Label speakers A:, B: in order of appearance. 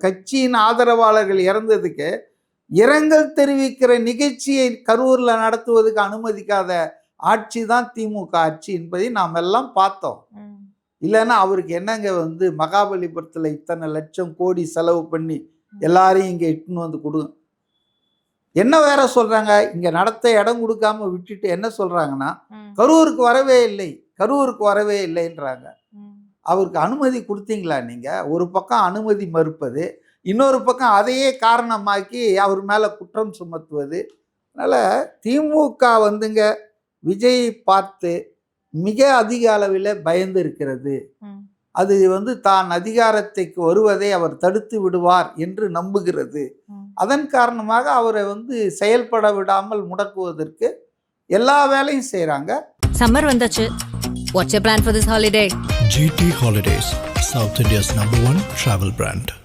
A: கட்சியின் ஆதரவாளர்கள் இறந்ததுக்கு இரங்கல் தெரிவிக்கிற நிகழ்ச்சியை கரூரில் நடத்துவதுக்கு அனுமதிக்காத ஆட்சி தான் திமுக ஆட்சி என்பதை நாம் எல்லாம் பார்த்தோம். இல்லைன்னா அவருக்கு என்னங்க மகாபலிபுரத்தில் இத்தனை லட்சம் கோடி செலவு பண்ணி எல்லாரையும் இங்கே இட்டுன்னு வந்து கொடுங்க. என்ன வேற சொல்றாங்க, இங்க நடத்த இடம் கொடுக்காம விட்டுட்டு என்ன சொல்றாங்கன்னா, கரூருக்கு வரவே இல்லைன்றாங்க. அவருக்கு அனுமதி கொடுத்தீங்களா நீங்க? ஒரு பக்கம் அனுமதி மறுப்பது, இன்னொரு பக்கம் அதையே காரணமாக்கி அவர் மேல குற்றம் சுமத்துவது. அதனால திமுக விஜய் பார்த்து மிக அதிக அளவில் பயந்து இருக்கிறது. அது தான் அதிகாரத்துக்கு வருவதை அவர் தடுத்து விடுவார் என்று நம்புகிறது. அதன் காரணமாக அவரை செயல்பட விடாமல் முடக்குவதற்கு எல்லா வேலையும் செய்றாங்க.
B: சம்மர் வந்தாச்சு. What's your plan for this holiday?
C: GT Holidays, South India's #1 travel brand.